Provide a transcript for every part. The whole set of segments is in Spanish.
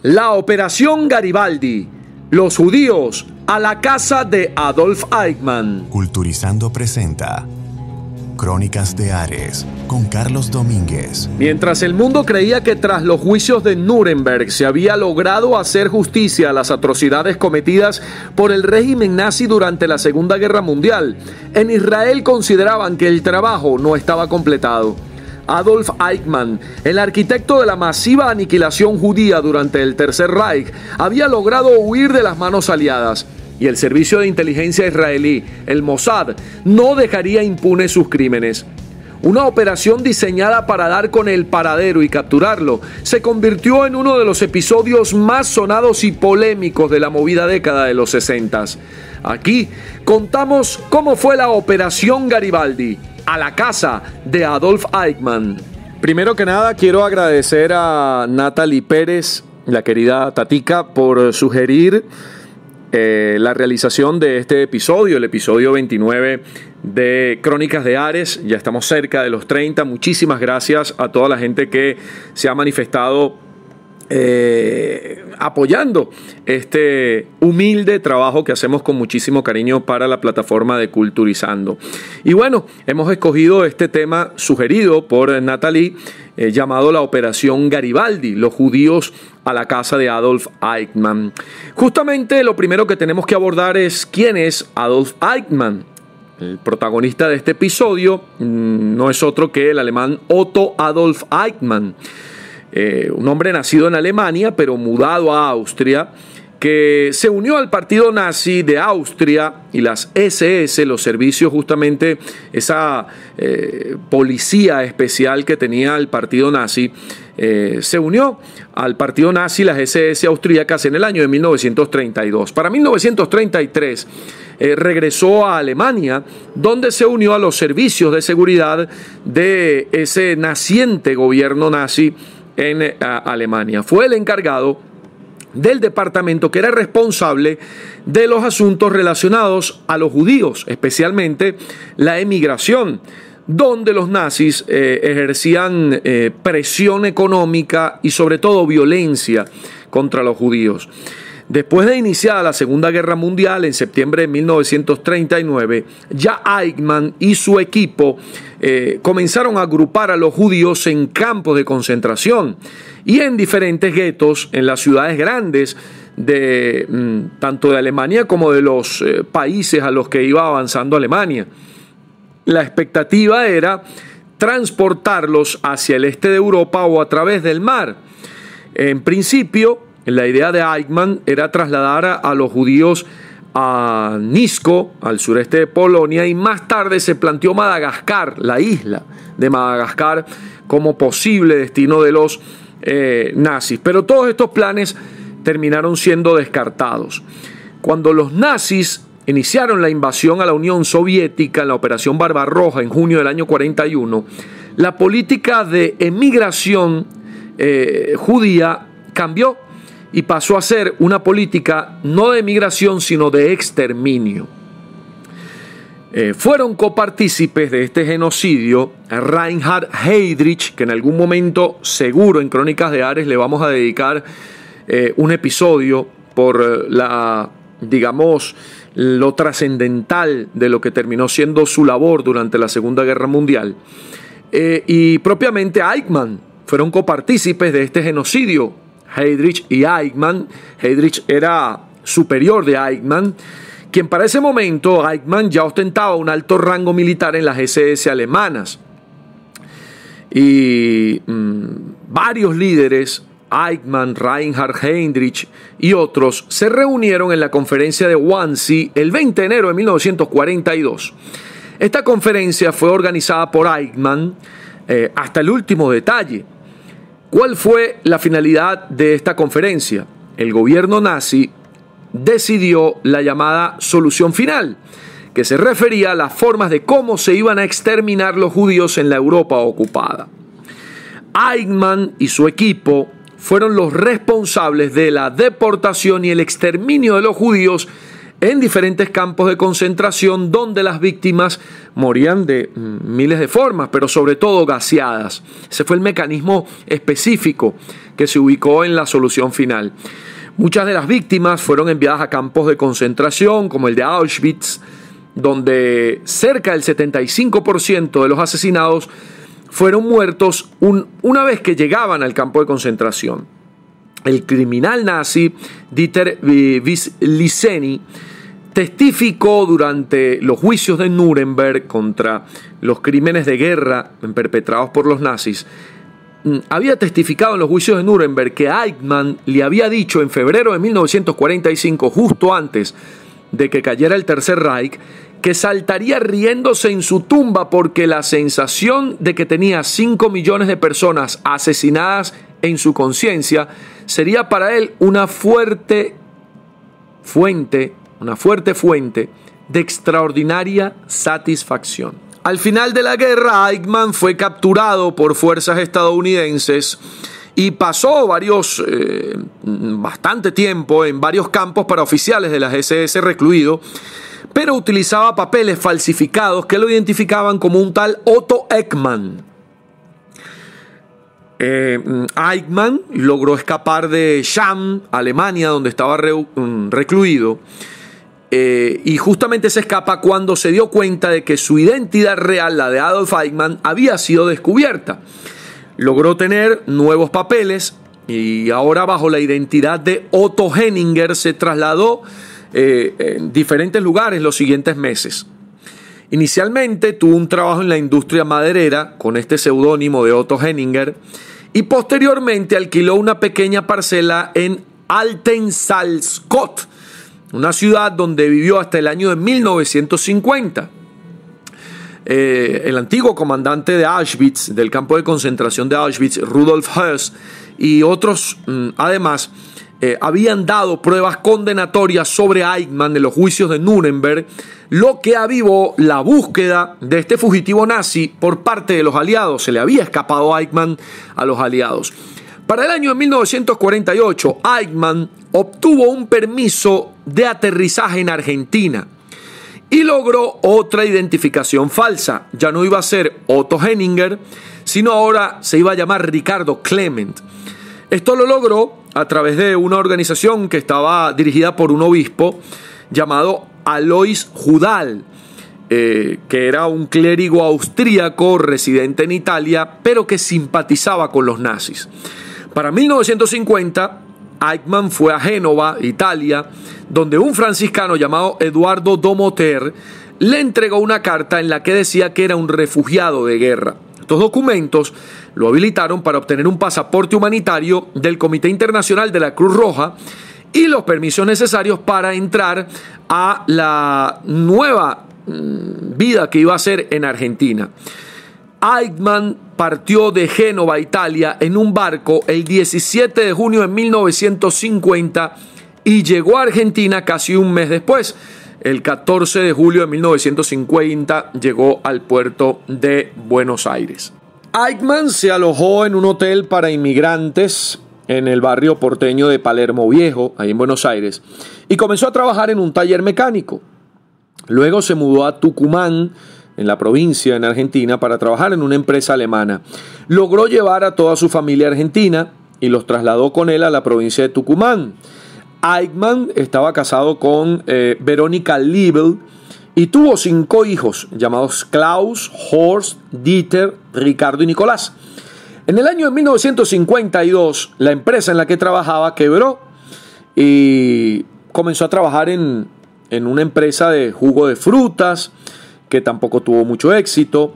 La Operación Garibaldi. Los judíos a la casa de Adolf Eichmann. Culturizando presenta Crónicas de Ares con Carlos Domínguez. Mientras el mundo creía que tras los juicios de Nuremberg se había logrado hacer justicia a las atrocidades cometidas por el régimen nazi durante la Segunda Guerra Mundial, en Israel consideraban que el trabajo no estaba completado. Adolf Eichmann, el arquitecto de la masiva aniquilación judía durante el Tercer Reich, había logrado huir de las manos aliadas, y el servicio de inteligencia israelí, el Mossad, no dejaría impune sus crímenes. Una operación diseñada para dar con el paradero y capturarlo se convirtió en uno de los episodios más sonados y polémicos de la movida década de los 60. Aquí contamos cómo fue la Operación Garibaldi a la casa de Adolf Eichmann. Primero que nada, quiero agradecer a Natalie Pérez, la querida Tatica, por sugerir la realización de este episodio, el episodio 29 de Crónicas de Ares. Ya estamos cerca de los 30. Muchísimas gracias a toda la gente que se ha manifestado apoyando este humilde trabajo que hacemos con muchísimo cariño para la plataforma de Culturizando. Y bueno, hemos escogido este tema sugerido por Natalie, llamado la Operación Garibaldi, los judíos a la casa de Adolf Eichmann. Justamente lo primero que tenemos que abordar es quién es Adolf Eichmann. El protagonista de este episodio no es otro que el alemán Otto Adolf Eichmann. Un hombre nacido en Alemania pero mudado a Austria, que se unió al partido nazi de Austria y las SS, los servicios, justamente esa policía especial que tenía el partido nazi, se unió al partido nazi, las SS austríacas, en el año de 1932. Para 1933 regresó a Alemania, donde se unió a los servicios de seguridad de ese naciente gobierno nazi en Alemania. Fue el encargado del departamento que era responsable de los asuntos relacionados a los judíos, especialmente la emigración, donde los nazis ejercían presión económica y sobre todo violencia contra los judíos. Después de iniciada la Segunda Guerra Mundial, en septiembre de 1939, ya Eichmann y su equipo comenzaron a agrupar a los judíos en campos de concentración y en diferentes guetos en las ciudades grandes de tanto de Alemania como de los países a los que iba avanzando Alemania. La expectativa era transportarlos hacia el este de Europa o a través del mar. En principio, la idea de Eichmann era trasladar a los judíos a Nisko, al sureste de Polonia, y más tarde se planteó Madagascar, la isla de Madagascar, como posible destino de los nazis. Pero todos estos planes terminaron siendo descartados. Cuando los nazis iniciaron la invasión a la Unión Soviética en la Operación Barbarroja en junio del año 41, la política de emigración judía cambió y pasó a ser una política no de migración, sino de exterminio. Fueron copartícipes de este genocidio Reinhard Heydrich, que en algún momento seguro en Crónicas de Ares le vamos a dedicar un episodio por lo trascendental de lo que terminó siendo su labor durante la Segunda Guerra Mundial. Y propiamente Eichmann fueron copartícipes de este genocidio. Heydrich y Eichmann. Heydrich era superior de Eichmann, quien para ese momento Eichmann ya ostentaba un alto rango militar en las SS alemanas. Y varios líderes, Eichmann, Reinhard Heydrich y otros, se reunieron en la conferencia de Wannsee el 20 de enero de 1942. Esta conferencia fue organizada por Eichmann hasta el último detalle. ¿Cuál fue la finalidad de esta conferencia? El gobierno nazi decidió la llamada solución final, que se refería a las formas de cómo se iban a exterminar los judíos en la Europa ocupada. Eichmann y su equipo fueron los responsables de la deportación y el exterminio de los judíos en diferentes campos de concentración donde las víctimas morían de miles de formas, pero sobre todo gaseadas. Ese fue el mecanismo específico que se ubicó en la solución final. Muchas de las víctimas fueron enviadas a campos de concentración como el de Auschwitz, donde cerca del 75% de los asesinados fueron muertos una vez que llegaban al campo de concentración. El criminal nazi Dieter Wislicenyi testificó durante los juicios de Nuremberg contra los crímenes de guerra perpetrados por los nazis. Había testificado en los juicios de Nuremberg que Eichmann le había dicho en febrero de 1945, justo antes de que cayera el Tercer Reich, que saltaría riéndose en su tumba porque la sensación de que tenía 5 millones de personas asesinadas en su conciencia sería para él una fuerte fuente de extraordinaria satisfacción. Al final de la guerra, Eichmann fue capturado por fuerzas estadounidenses y pasó bastante tiempo en varios campos para oficiales de las SS recluido, pero utilizaba papeles falsificados que lo identificaban como un tal Otto Eckmann. Eichmann logró escapar de Cham, Alemania, donde estaba recluido, y justamente se escapa cuando se dio cuenta de que su identidad real, la de Adolf Eichmann, había sido descubierta. Logró tener nuevos papeles y ahora bajo la identidad de Otto Henninger se trasladó en diferentes lugares los siguientes meses. Inicialmente tuvo un trabajo en la industria maderera con este seudónimo de Otto Henninger y posteriormente alquiló una pequeña parcela en Altensalzkot, una ciudad donde vivió hasta el año de 1950. El antiguo comandante de Auschwitz, del campo de concentración de Auschwitz, Rudolf Höss, y otros además habían dado pruebas condenatorias sobre Eichmann en los juicios de Nuremberg, lo que avivó la búsqueda de este fugitivo nazi por parte de los aliados. Se le había escapado Eichmann a los aliados. Para el año de 1948, Eichmann obtuvo un permiso de aterrizaje en Argentina y logró otra identificación falsa. Ya no iba a ser Otto Henninger, sino ahora se iba a llamar Ricardo Clement. Esto lo logró a través de una organización que estaba dirigida por un obispo llamado Alois Judal, que era un clérigo austríaco residente en Italia, pero que simpatizaba con los nazis. Para 1950, Eichmann fue a Génova, Italia, donde un franciscano llamado Eduardo Domoter le entregó una carta en la que decía que era un refugiado de guerra. Estos documentos lo habilitaron para obtener un pasaporte humanitario del Comité Internacional de la Cruz Roja y los permisos necesarios para entrar a la nueva vida que iba a hacer en Argentina. Eichmann partió de Génova, Italia, en un barco el 17 de junio de 1950 y llegó a Argentina casi un mes después. El 14 de julio de 1950 llegó al puerto de Buenos Aires. Eichmann se alojó en un hotel para inmigrantes en el barrio porteño de Palermo Viejo, ahí en Buenos Aires, y comenzó a trabajar en un taller mecánico. Luego se mudó a Tucumán, en la provincia, en Argentina, para trabajar en una empresa alemana. Logró llevar a toda su familia argentina y los trasladó con él a la provincia de Tucumán. Eichmann estaba casado con Verónica Liebel y tuvo 5 hijos llamados Klaus, Horst, Dieter, Ricardo y Nicolás. En el año de 1952, la empresa en la que trabajaba quebró y comenzó a trabajar en una empresa de jugo de frutas que tampoco tuvo mucho éxito.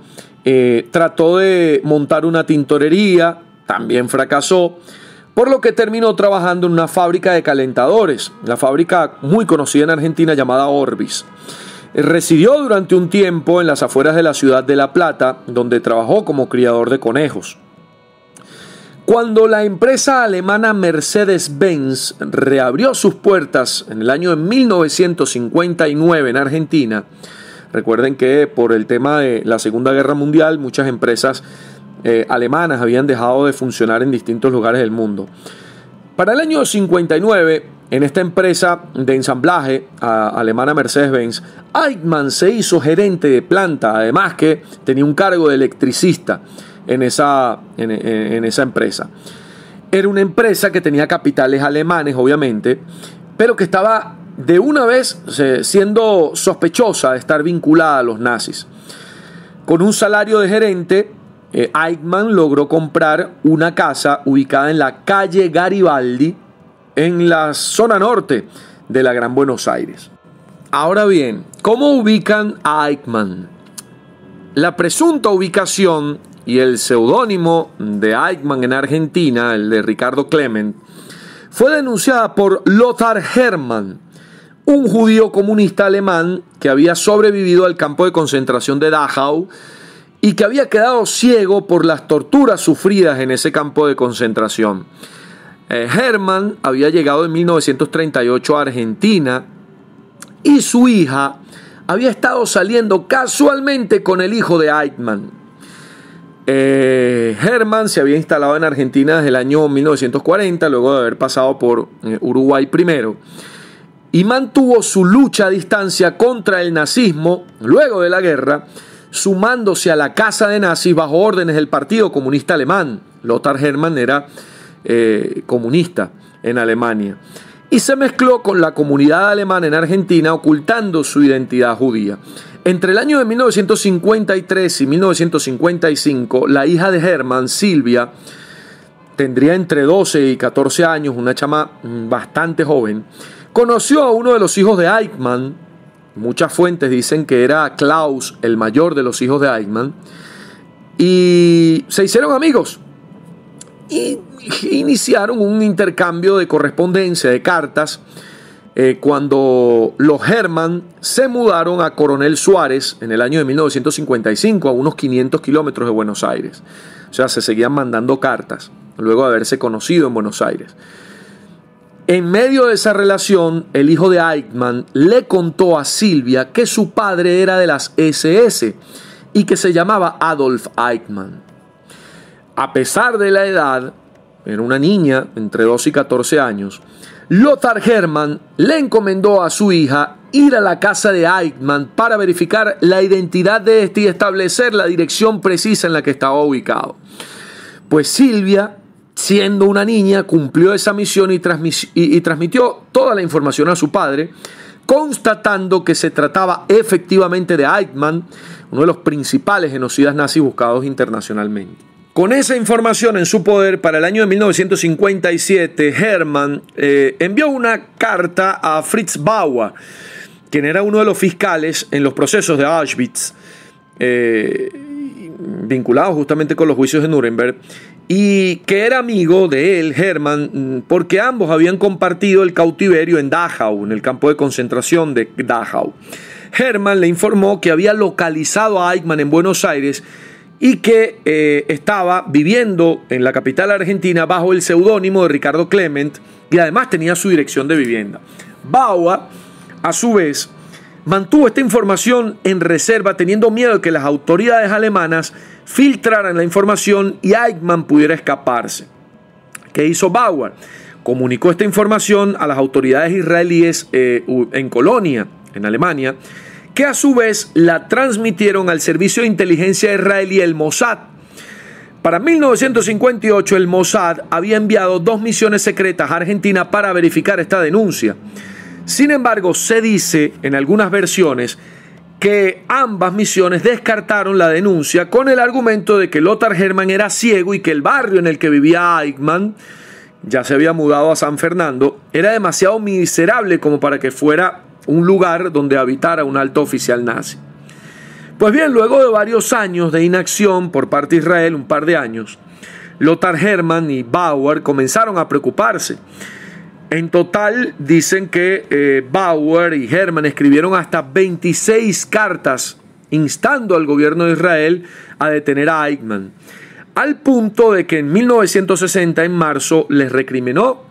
Trató de montar una tintorería, también fracasó, por lo que terminó trabajando en una fábrica de calentadores, la fábrica muy conocida en Argentina llamada Orbis. Residió durante un tiempo en las afueras de la ciudad de La Plata, donde trabajó como criador de conejos. Cuando la empresa alemana Mercedes-Benz reabrió sus puertas en el año de 1959 en Argentina, recuerden que por el tema de la Segunda Guerra Mundial muchas empresas alemanas habían dejado de funcionar en distintos lugares del mundo. Para el año 59, En esta empresa de ensamblaje alemana Mercedes-Benz, Eichmann se hizo gerente de planta, además que tenía un cargo de electricista en esa empresa. Era una empresa que tenía capitales alemanes, obviamente, pero que estaba de una vez siendo sospechosa de estar vinculada a los nazis. Con un salario de gerente, Eichmann logró comprar una casa ubicada en la calle Garibaldi, en la zona norte de la Gran Buenos Aires. Ahora bien, ¿cómo ubican a Eichmann? La presunta ubicación y el seudónimo de Eichmann en Argentina, el de Ricardo Clement, fue denunciada por Lothar Hermann, un judío comunista alemán que había sobrevivido al campo de concentración de Dachau y que había quedado ciego por las torturas sufridas en ese campo de concentración. Hermann había llegado en 1938 a Argentina y su hija había estado saliendo casualmente con el hijo de Eichmann. Hermann se había instalado en Argentina desde el año 1940, luego de haber pasado por Uruguay primero, y mantuvo su lucha a distancia contra el nazismo luego de la guerra, sumándose a la casa de nazis bajo órdenes del Partido Comunista Alemán. Lothar Hermann era comunista en Alemania y se mezcló con la comunidad alemana en Argentina, ocultando su identidad judía. Entre el año de 1953 y 1955, la hija de Hermann, Silvia, tendría entre 12 y 14 años, una chama bastante joven, conoció a uno de los hijos de Eichmann. Muchas fuentes dicen que era Klaus, el mayor de los hijos de Eichmann, y se hicieron amigos y iniciaron un intercambio de correspondencia, de cartas, cuando los Hermann se mudaron a Coronel Suárez en el año de 1955, a unos 500 kilómetros de Buenos Aires. O sea, se seguían mandando cartas luego de haberse conocido en Buenos Aires. En medio de esa relación, el hijo de Eichmann le contó a Silvia que su padre era de las SS y que se llamaba Adolf Eichmann. A pesar de la edad, era una niña entre 12 y 14 años, Lothar Hermann le encomendó a su hija ir a la casa de Eichmann para verificar la identidad de este y establecer la dirección precisa en la que estaba ubicado. Pues Silvia, siendo una niña, cumplió esa misión y transmitió toda la información a su padre, constatando que se trataba efectivamente de Eichmann, uno de los principales genocidas nazis buscados internacionalmente. Con esa información en su poder, para el año de 1957, Hermann envió una carta a Fritz Bauer, quien era uno de los fiscales en los procesos de Auschwitz, vinculados justamente con los juicios de Nuremberg, y que era amigo de él, Hermann, porque ambos habían compartido el cautiverio en Dachau, en el campo de concentración de Dachau. Hermann le informó que había localizado a Eichmann en Buenos Aires y que estaba viviendo en la capital argentina bajo el seudónimo de Ricardo Clement, y además tenía su dirección de vivienda. Bauer, a su vez, mantuvo esta información en reserva, teniendo miedo de que las autoridades alemanas filtraran la información y Eichmann pudiera escaparse. ¿Qué hizo Bauer? Comunicó esta información a las autoridades israelíes en Colonia, en Alemania, que a su vez la transmitieron al servicio de inteligencia israelí, el Mossad. Para 1958, el Mossad había enviado 2 misiones secretas a Argentina para verificar esta denuncia. Sin embargo, se dice en algunas versiones que ambas misiones descartaron la denuncia con el argumento de que Lothar Hermann era ciego y que el barrio en el que vivía Eichmann, ya se había mudado a San Fernando, era demasiado miserable como para que fuera un lugar donde habitara un alto oficial nazi. Pues bien, luego de varios años de inacción por parte de Israel, un par de años, Lothar Hermann y Bauer comenzaron a preocuparse. En total, dicen que Bauer y Hermann escribieron hasta 26 cartas instando al gobierno de Israel a detener a Eichmann, al punto de que en 1960, en marzo, les recriminó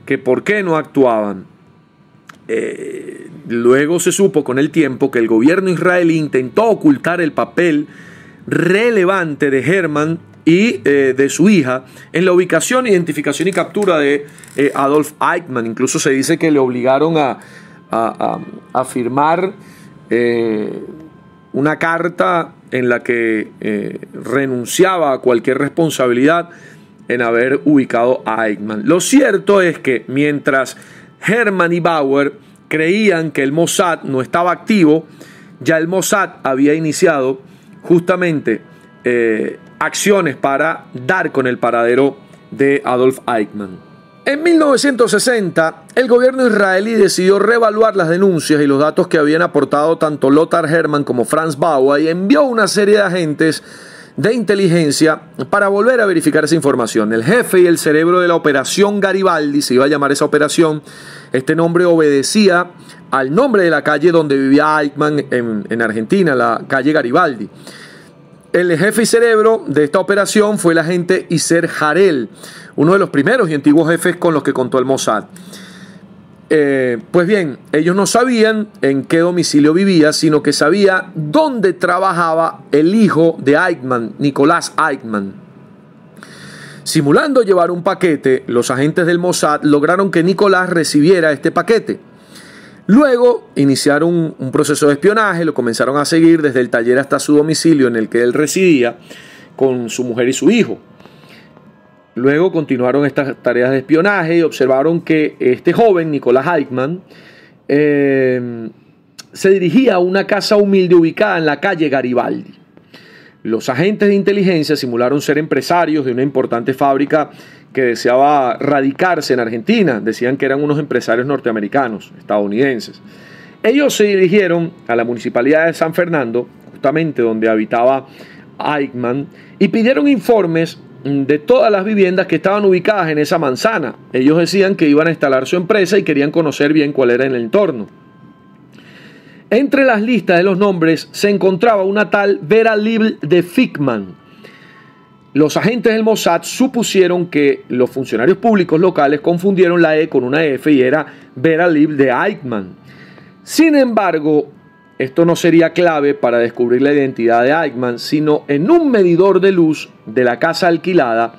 que por qué no actuaban. Luego se supo con el tiempo que el gobierno israelí intentó ocultar el papel relevante de Hermann y de su hija en la ubicación, identificación y captura de Adolf Eichmann. Incluso se dice que le obligaron a firmar una carta en la que renunciaba a cualquier responsabilidad en haber ubicado a Eichmann. Lo cierto es que mientras Hermann y Bauer creían que el Mossad no estaba activo, ya el Mossad había iniciado justamente acciones para dar con el paradero de Adolf Eichmann. En 1960, el gobierno israelí decidió reevaluar las denuncias y los datos que habían aportado tanto Lothar Hermann como Franz Bauer y envió una serie de agentes de inteligencia para volver a verificar esa información. El jefe y el cerebro de la Operación Garibaldi, se iba a llamar esa operación, este nombre obedecía al nombre de la calle donde vivía Eichmann en Argentina, la calle Garibaldi. El jefe y cerebro de esta operación fue el agente Isser Harel, uno de los primeros y antiguos jefes con los que contó el Mossad. Pues bien, ellos no sabían en qué domicilio vivía, sino que sabía dónde trabajaba el hijo de Eichmann, Nicolás Eichmann. Simulando llevar un paquete, los agentes del Mossad lograron que Nicolás recibiera este paquete. Luego iniciaron un proceso de espionaje, lo comenzaron a seguir desde el taller hasta su domicilio en el que él residía con su mujer y su hijo. Luego continuaron estas tareas de espionaje y observaron que este joven, Nicolás Eichmann, se dirigía a una casa humilde ubicada en la calle Garibaldi. Los agentes de inteligencia simularon ser empresarios de una importante fábrica que deseaba radicarse en Argentina. Decían que eran unos empresarios norteamericanos, estadounidenses. Ellos se dirigieron a la municipalidad de San Fernando, justamente donde habitaba Eichmann, y pidieron informes de todas las viviendas que estaban ubicadas en esa manzana. Ellos decían que iban a instalar su empresa y querían conocer bien cuál era el entorno. Entre las listas de los nombres se encontraba una tal Vera Liebl de Fickmann. Los agentes del Mossad supusieron que los funcionarios públicos locales confundieron la E con una F y era Vera Liebl de Eichmann. Sin embargo, esto no sería clave para descubrir la identidad de Eichmann, sino en un medidor de luz de la casa alquilada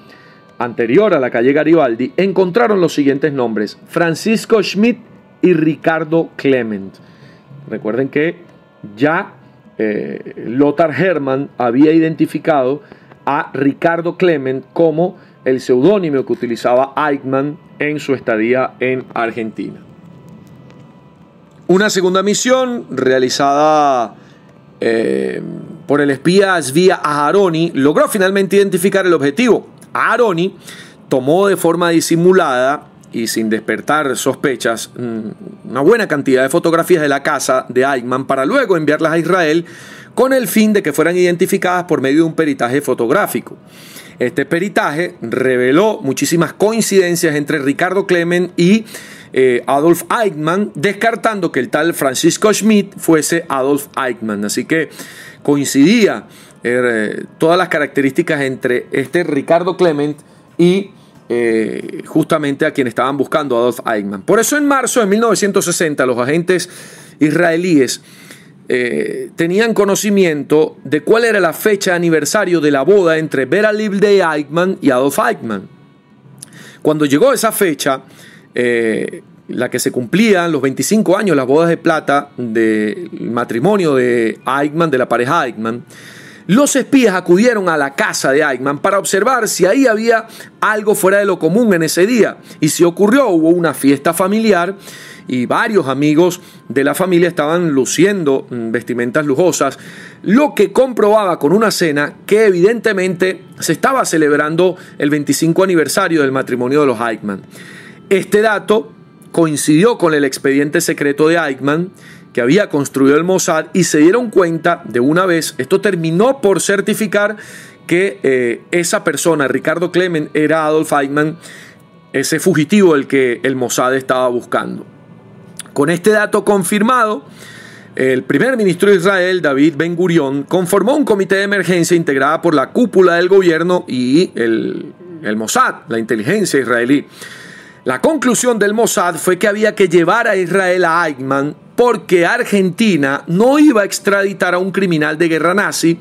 anterior a la calle Garibaldi encontraron los siguientes nombres: Francisco Schmidt y Ricardo Clement. Recuerden que ya Lothar Hermann había identificado a Ricardo Clement como el seudónimo que utilizaba Eichmann en su estadía en Argentina. Una segunda misión realizada por el espía Zvi Aharoni logró finalmente identificar el objetivo. Aharoni tomó de forma disimulada y sin despertar sospechas una buena cantidad de fotografías de la casa de Eichmann para luego enviarlas a Israel con el fin de que fueran identificadas por medio de un peritaje fotográfico. Este peritaje reveló muchísimas coincidencias entre Ricardo Clement y Adolf Eichmann, descartando que el tal Francisco Schmidt fuese Adolf Eichmann. Así que coincidía todas las características entre este Ricardo Clement y justamente a quien estaban buscando, Adolf Eichmann. Por eso en marzo de 1960 los agentes israelíes tenían conocimiento de cuál era la fecha de aniversario de la boda entre Vera Liebl de Eichmann y Adolf Eichmann. Cuando llegó esa fecha, la que se cumplían los 25 años, las bodas de plata del matrimonio de Eichmann, de la pareja Eichmann, los espías acudieron a la casa de Eichmann para observar si ahí había algo fuera de lo común en ese día. Y si ocurrió, hubo una fiesta familiar y varios amigos de la familia estaban luciendo vestimentas lujosas, lo que comprobaba con una cena que evidentemente se estaba celebrando el 25 aniversario del matrimonio de los Eichmann. Este dato coincidió con el expediente secreto de Eichmann que había construido el Mossad y se dieron cuenta de una vez. Esto terminó por certificar que esa persona, Ricardo Clement, era Adolf Eichmann, ese fugitivo del que el Mossad estaba buscando. Con este dato confirmado, el primer ministro de Israel, David Ben Gurión, conformó un comité de emergencia integrada por la cúpula del gobierno y el Mossad, la inteligencia israelí. La conclusión del Mossad fue que había que llevar a Israel a Eichmann porque Argentina no iba a extraditar a un criminal de guerra nazi,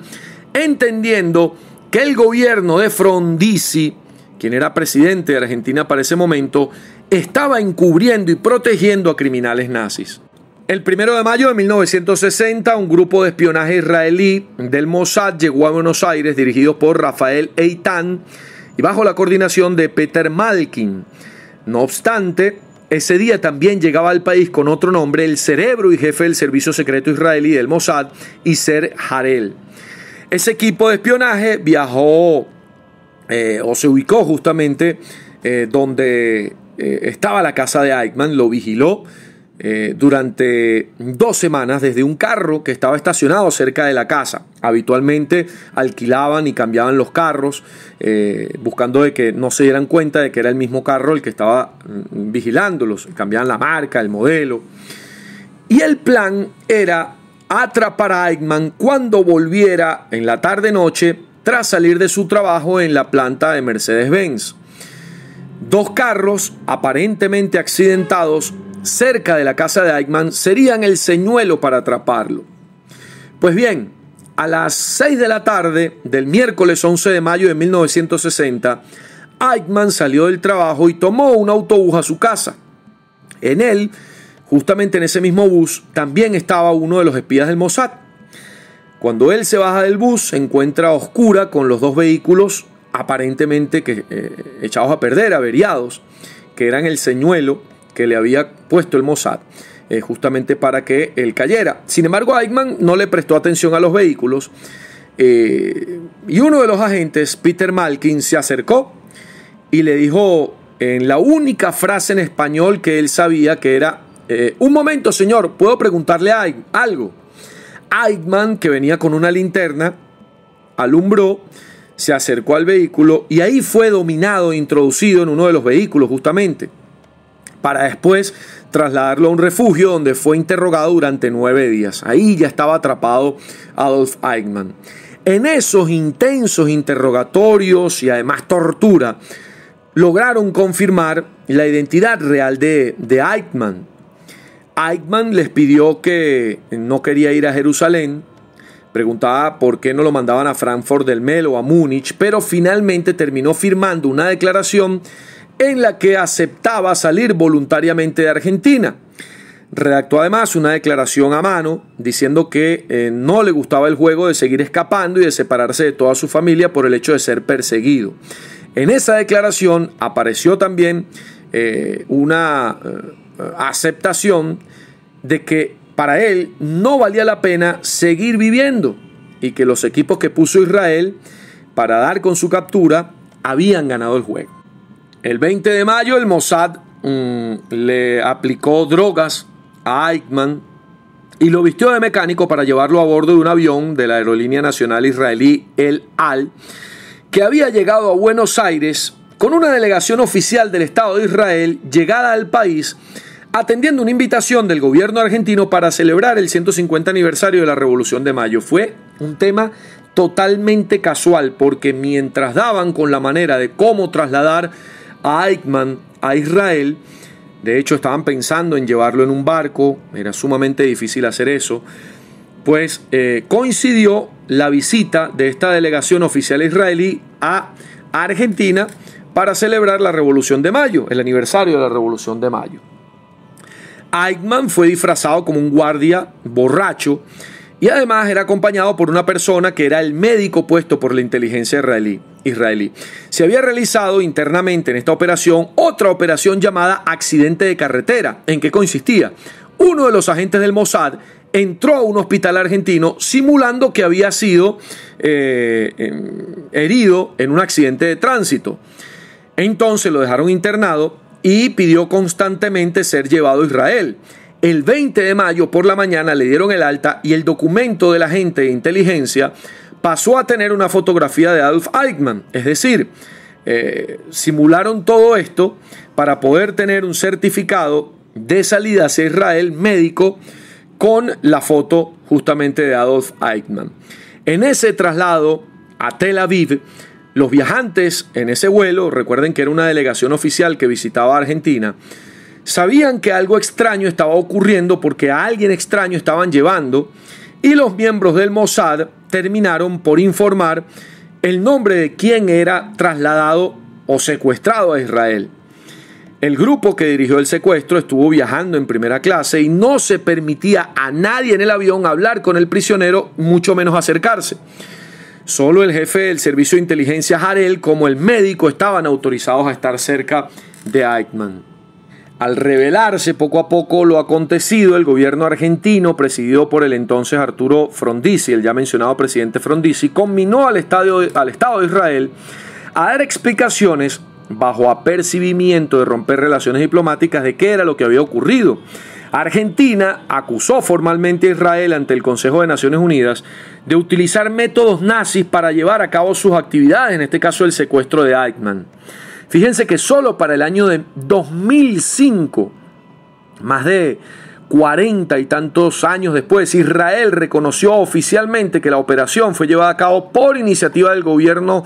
entendiendo que el gobierno de Frondizi, quien era presidente de Argentina para ese momento, estaba encubriendo y protegiendo a criminales nazis. El 1 de mayo de 1960, un grupo de espionaje israelí del Mossad llegó a Buenos Aires, dirigido por Rafael Eitan y bajo la coordinación de Peter Malkin. No obstante, ese día también llegaba al país con otro nombre el cerebro y jefe del servicio secreto israelí del Mossad, Yasser Harel. Ese equipo de espionaje viajó o se ubicó justamente donde estaba la casa de Eichmann, lo vigiló durante 2 semanas desde un carro que estaba estacionado cerca de la casa. Habitualmente alquilaban y cambiaban los carros, buscando de que no se dieran cuenta de que era el mismo carro el que estaba vigilándolos. Cambiaban la marca, el modelo. Y el plan era atrapar a Eichmann cuando volviera en la tarde-noche tras salir de su trabajo en la planta de Mercedes-Benz. 2 carros aparentemente accidentados cerca de la casa de Eichmann serían el señuelo para atraparlo. Pues bien, a las 6 de la tarde del miércoles 11 de mayo de 1960, Eichmann salió del trabajo y tomó un autobús a su casa. En él, justamente en ese mismo bus, también estaba uno de los espías del Mossad. Cuando él se baja del bus, se encuentra a oscura con los 2 vehículos aparentemente echados a perder, averiados, que eran el señuelo que le había puesto el Mossad justamente para que él cayera. Sin embargo, Eichmann no le prestó atención a los vehículos y uno de los agentes, Peter Malkin, se acercó y le dijo en la única frase en español que él sabía, que era un momento, señor, ¿puedo preguntarle algo? Eichmann, que venía con una linterna, alumbró, se acercó al vehículo y ahí fue dominado e introducido en uno de los vehículos justamente, para después trasladarlo a un refugio donde fue interrogado durante 9 días. Ahí ya estaba atrapado Adolf Eichmann. En esos intensos interrogatorios y además tortura, lograron confirmar la identidad real de Eichmann. Eichmann les pidió que no quería ir a Jerusalén, preguntaba por qué no lo mandaban a Frankfurt del Melo o a Múnich, pero finalmente terminó firmando una declaración en la que aceptaba salir voluntariamente de Argentina. Redactó además una declaración a mano diciendo que no le gustaba el juego de seguir escapando y de separarse de toda su familia por el hecho de ser perseguido. En esa declaración apareció también una aceptación de que para él no valía la pena seguir viviendo y que los equipos que puso Israel para dar con su captura habían ganado el juego. El 20 de mayo el Mossad le aplicó drogas a Eichmann y lo vistió de mecánico para llevarlo a bordo de un avión de la aerolínea nacional israelí El Al, que había llegado a Buenos Aires con una delegación oficial del Estado de Israel llegada al país atendiendo una invitación del gobierno argentino para celebrar el 150 aniversario de la Revolución de Mayo. Fue un tema totalmente casual porque mientras daban con la manera de cómo trasladar a Eichmann a Israel, de hecho estaban pensando en llevarlo en un barco, era sumamente difícil hacer eso, pues coincidió la visita de esta delegación oficial israelí a Argentina para celebrar la Revolución de Mayo, el aniversario de la Revolución de Mayo. Eichmann fue disfrazado como un guardia borracho y además era acompañado por una persona que era el médico puesto por la inteligencia israelí. Se había realizado internamente en esta operación otra operación llamada accidente de carretera. ¿En qué consistía? Uno de los agentes del Mossad entró a un hospital argentino simulando que había sido herido en un accidente de tránsito. Entonces lo dejaron internado y pidió constantemente ser llevado a Israel. El 20 de mayo por la mañana le dieron el alta y el documento del agente de inteligencia pasó a tener una fotografía de Adolf Eichmann. Es decir, simularon todo esto para poder tener un certificado de salida hacia Israel médico con la foto justamente de Adolf Eichmann. En ese traslado a Tel Aviv, los viajantes en ese vuelo, recuerden que era una delegación oficial que visitaba Argentina, sabían que algo extraño estaba ocurriendo porque a alguien extraño estaban llevando y los miembros del Mossad terminaron por informar el nombre de quien era trasladado o secuestrado a Israel. El grupo que dirigió el secuestro estuvo viajando en primera clase y no se permitía a nadie en el avión hablar con el prisionero, mucho menos acercarse. Solo el jefe del servicio de inteligencia Harel como el médico estaban autorizados a estar cerca de Eichmann. Al revelarse poco a poco lo acontecido, el gobierno argentino, presidido por el entonces Arturo Frondizi, el ya mencionado presidente Frondizi, conminó al Estado de Israel a dar explicaciones bajo apercibimiento de romper relaciones diplomáticas de qué era lo que había ocurrido. Argentina acusó formalmente a Israel ante el Consejo de Naciones Unidas de utilizar métodos nazis para llevar a cabo sus actividades, en este caso el secuestro de Eichmann. Fíjense que solo para el año de 2005, más de 40 y tantos años después, Israel reconoció oficialmente que la operación fue llevada a cabo por iniciativa del gobierno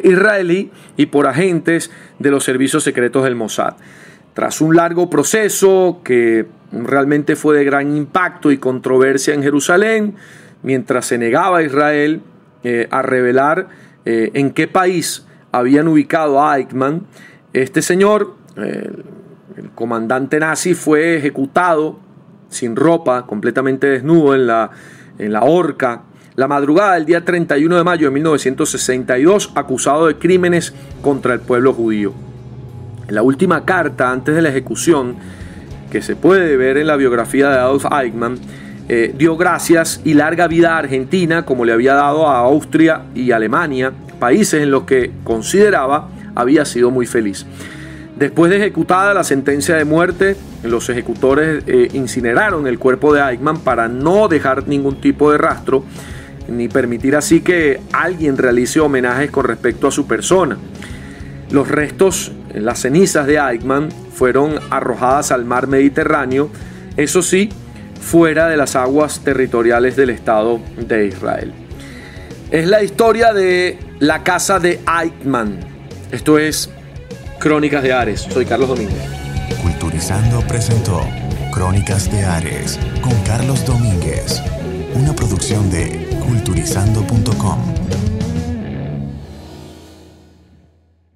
israelí y por agentes de los servicios secretos del Mossad. Tras un largo proceso que realmente fue de gran impacto y controversia en Jerusalén, mientras se negaba a Israel a revelar en qué país habían ubicado a Eichmann, este señor, el comandante nazi, fue ejecutado sin ropa, completamente desnudo en la horca, la madrugada del día 31 de mayo de 1962, acusado de crímenes contra el pueblo judío. En la última carta antes de la ejecución, que se puede ver en la biografía de Adolf Eichmann, dio gracias y larga vida a Argentina, como le había dado a Austria y Alemania, países en los que consideraba había sido muy feliz. Después de ejecutada la sentencia de muerte, los ejecutores incineraron el cuerpo de Eichmann para no dejar ningún tipo de rastro, ni permitir así que alguien realice homenajes con respecto a su persona. Los restos, las cenizas de Eichmann, fueron arrojadas al mar Mediterráneo, eso sí, fuera de las aguas territoriales del Estado de Israel. Es la historia de la casa de Eichmann. Esto es Crónicas de Ares. Soy Carlos Domínguez. Culturizando presentó Crónicas de Ares con Carlos Domínguez, una producción de culturizando.com.